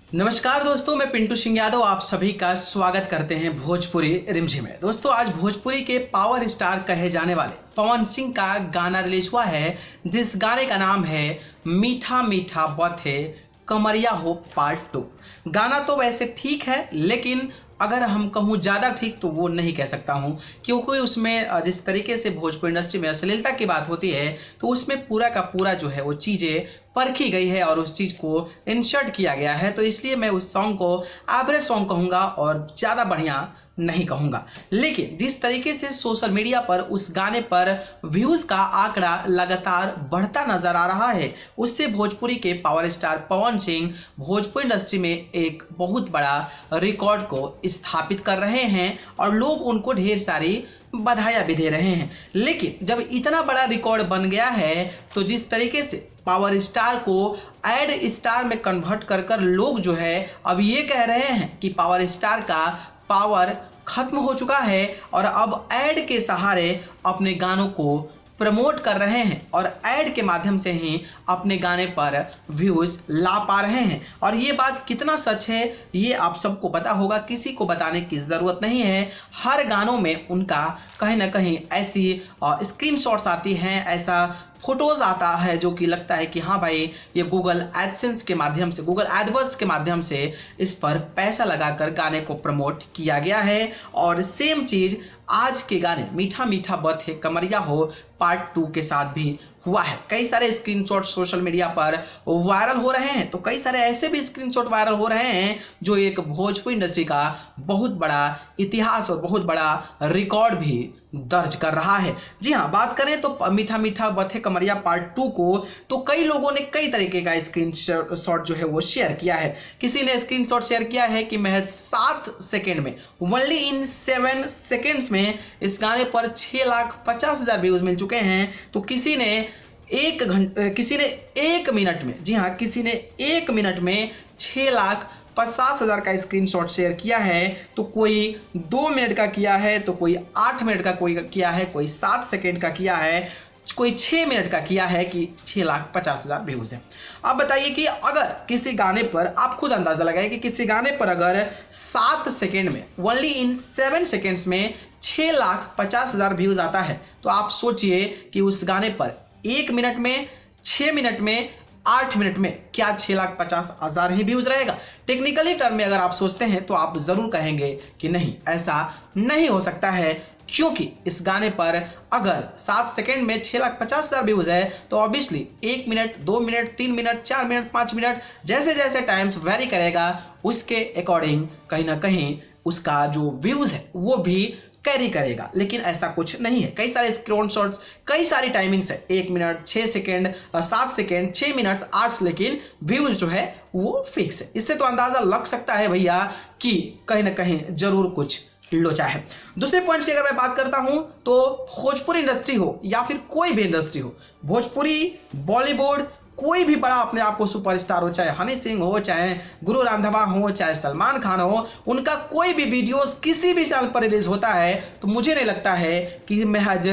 नमस्कार दोस्तों, मैं पिंटू सिंह यादव आप सभी का स्वागत करते हैं भोजपुरी रिमझिम में। दोस्तों, आज भोजपुरी के पावर स्टार कहे जाने वाले पवन सिंह का गाना रिलीज हुआ है, जिस गाने का नाम है मीठा मीठा बथे कमरिया हो पार्ट 2। गाना तो वैसे ठीक है, लेकिन अगर हम कहूँ ज़्यादा ठीक तो वो नहीं कह सकता हूँ, क्योंकि उसमें जिस तरीके से भोजपुरी इंडस्ट्री में अश्लीलता की बात होती है तो उसमें पूरा का पूरा जो है वो चीज़ें परखी गई है और उस चीज़ को इंसर्ट किया गया है। तो इसलिए मैं उस सॉन्ग को एवरेज सॉन्ग कहूँगा और ज़्यादा बढ़िया नहीं कहूँगा। लेकिन जिस तरीके से सोशल मीडिया पर उस गाने पर व्यूज़ का आंकड़ा लगातार बढ़ता नजर आ रहा है, उससे भोजपुरी के power star Pawan Singh Bhojpuri industry में एक बहुत बड़ा रिकॉर्ड को स्थापित कर रहे हैं और लोग उनको ढेर सारी बधाइयाँ भी दे रहे हैं। लेकिन जब इतना बड़ा रिकॉर्ड बन गया है तो जिस तरीके से पावर स्टार को एड स्टार में कन्वर्ट कर कर लोग जो है अब ये कह रहे हैं कि पावर स्टार का पावर खत्म हो चुका है और अब एड के सहारे अपने गानों को प्रमोट कर रहे हैं और एड के माध्यम से ही अपने गाने पर व्यूज ला पा रहे हैं। और ये बात कितना सच है ये आप सबको पता होगा, किसी को बताने की ज़रूरत नहीं है। हर गानों में उनका कहीं ना कहीं ऐसी स्क्रीनशॉट्स आती हैं, ऐसा फोटोज आता है जो कि लगता है कि हाँ भाई, ये गूगल एडसेंस के माध्यम से, गूगल एडवर्ड्स के माध्यम से इस पर पैसा लगाकर गाने को प्रमोट किया गया है। और सेम चीज़ आज के गाने मीठा मीठा बथे कमरिया हो पार्ट 2 के साथ भी हुआ है। कई सारे स्क्रीनशॉट सोशल मीडिया पर वायरल हो रहे हैं, तो कई सारे ऐसे भी स्क्रीनशॉट वायरल हो रहे हैं जो एक भोजपुरी इंडस्ट्री का बहुत बड़ा इतिहास और बहुत बड़ा रिकॉर्ड भी दर्ज कर रहा है। जी हाँ, बात करें तो मीठा मीठा बथे कमरिया पार्ट 2 को तो कई लोगों ने कई तरीके का स्क्रीनशॉट जो है वो शेयर किया है। किसी ने स्क्रीनशॉट शेयर किया है कि महज 7 सेकेंड में, ओनली इन 7 सेकेंड्स में इस गाने पर 6,50,000 व्यूज मिल चुके हैं। तो किसी ने 1 मिनट में, जी हाँ, किसी ने 1 मिनट में 6,50,000 का स्क्रीनशॉट शेयर किया है। तो कोई 2 मिनट का किया है, तो कोई 8 मिनट का कोई किया है, कोई 7 सेकेंड का किया है, कोई 6 मिनट का किया है कि 6,50,000 व्यूज है। अब बताइए कि अगर किसी गाने पर, आप खुद अंदाजा लगाइए कि किसी गाने पर अगर 7 सेकेंड में, ओनली इन 7 सेकेंड्स में 6,50,000 व्यूज आता है, तो आप सोचिए कि उस गाने पर 1 मिनट में, 6 मिनट में, 8 मिनट में क्या 6,50,000 ही व्यूज रहेगा। टेक्निकली टर्म में अगर आप सोचते हैं तो आप जरूर कहेंगे कि नहीं, ऐसा नहीं हो सकता है, क्योंकि इस गाने पर अगर 7 सेकेंड में 6,50,000 व्यूज है तो obviously 1 minute, 2 minute, 3 minute, 4 minute, 5 minute, जैसे जैसे टाइम्स वेरी करेगा उसके अकॉर्डिंग कहीं ना कहीं उसका जो व्यूज है वो भी कैरी करेगा। लेकिन ऐसा कुछ नहीं है। कई सारे स्क्रीनशॉट्स, कई सारी टाइमिंग्स है, 1 मिनट, 6 सेकेंड, 7 सेकेंड, 6 मिनट, 8, लेकिन व्यूज जो है वो फिक्स है। इससे तो अंदाजा लग सकता है भैया कि कहीं ना कहीं जरूर कुछ लोचा है। दूसरे पॉइंट्स की अगर मैं बात करता हूं तो भोजपुरी इंडस्ट्री हो या फिर कोई भी इंडस्ट्री हो, भोजपुरी, बॉलीवुड, कोई भी बड़ा अपने आप को सुपरस्टार हो, चाहे हनी सिंह हो, चाहे गुरु रामधवा हो, चाहे सलमान खान हो, उनका कोई भी वीडियोस किसी भी चैनल पर रिलीज होता है तो मुझे नहीं लगता है कि महज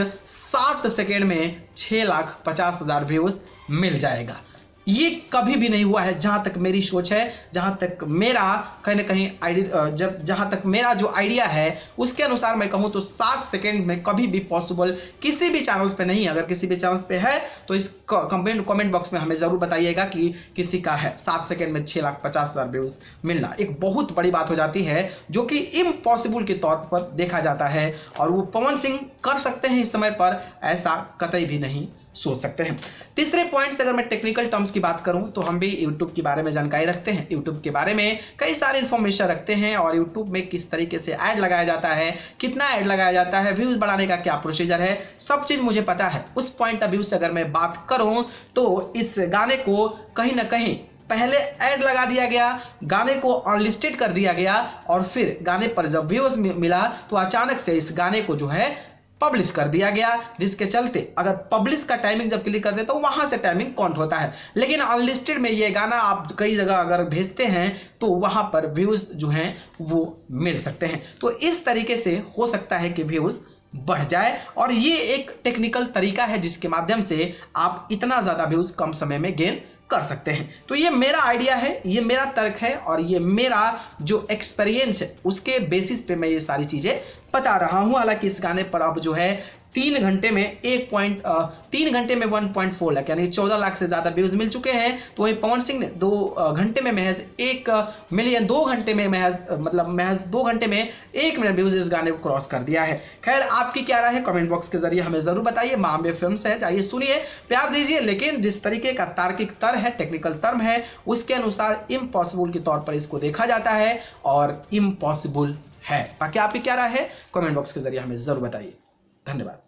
7 सेकेंड में 6,50,000 व्यूज मिल जाएगा। ये कभी भी नहीं हुआ है, जहां तक मेरी सोच है, जहां तक मेरा कहीं ना कहीं जहां तक मेरा जो आइडिया है उसके अनुसार मैं कहूं तो 7 सेकेंड में कभी भी पॉसिबल किसी भी चैनल्स पे नहीं। अगर किसी भी चैनल्स पे है तो इस कमेंट बॉक्स में हमें जरूर बताइएगा कि किसी का है 7 सेकेंड में 6,50,000 व्यूज मिलना। एक बहुत बड़ी बात हो जाती है जो कि इम्पॉसिबल के तौर पर देखा जाता है, और वो पवन सिंह कर सकते हैं इस समय पर, ऐसा कतई भी नहीं सोच सकते हैं। तीसरे पॉइंट से अगर मैं टेक्निकल टर्म्स की बात करूं तो हम भी YouTube के बारे में जानकारी रखते हैं, YouTube के बारे में कई सारे इन्फॉर्मेशन रखते हैं, और YouTube में किस तरीके से ऐड लगाया जाता है, कितना ऐड लगाया जाता है, व्यूज बढ़ाने का क्या प्रोसीजर है, सब चीज मुझे पता है। उस पॉइंट ऑफ व्यू से अगर मैं बात करूं तो इस गाने को कहीं ना कहीं पहले ऐड लगा दिया गया, गाने को अनलिस्टेड कर दिया गया, और फिर गाने पर जब व्यूज मिला तो अचानक से इस गाने को जो है पब्लिश कर दिया गया, जिसके चलते अगर पब्लिश का टाइमिंग जब क्लिक करते हैं तो वहां से टाइमिंग काउंट होता है। लेकिन अनलिस्टेड में ये गाना आप कई जगह अगर भेजते हैं तो वहां पर व्यूज जो हैं वो मिल सकते हैं। तो इस तरीके से हो सकता है कि व्यूज बढ़ जाए, और ये एक टेक्निकल तरीका है जिसके माध्यम से आप इतना ज्यादा व्यूज कम समय में गेन कर सकते हैं। तो ये मेरा आइडिया है, ये मेरा तर्क है और ये मेरा जो एक्सपीरियंस है उसके बेसिस पे मैं ये सारी चीजें बता रहा हूं। हालांकि इस गाने पर अब जो है 3 घंटे में 1.4 लाख यानी 14 लाख से ज्यादा व्यूज मिल चुके हैं। तो वही पवन सिंह ने 2 घंटे में महज 1 मिलियन, 2 घंटे में महज 2 घंटे में 1 मिलियन व्यूज इस गाने को क्रॉस कर दिया है। खैर आपकी क्या राय है कमेंट बॉक्स के जरिए हमें जरूर बताइए। बॉम्बे फिल्म्स है, जाइए सुनिए, प्यार दीजिए, लेकिन जिस तरीके का तार्किक तर्क है, टेक्निकल टर्म है, उसके अनुसार इम्पॉसिबल के तौर पर इसको देखा जाता है और इम्पॉसिबल है। बाकी आपकी क्या राय है कमेंट बॉक्स के जरिए हमें जरूर बताइए। धन्यवाद।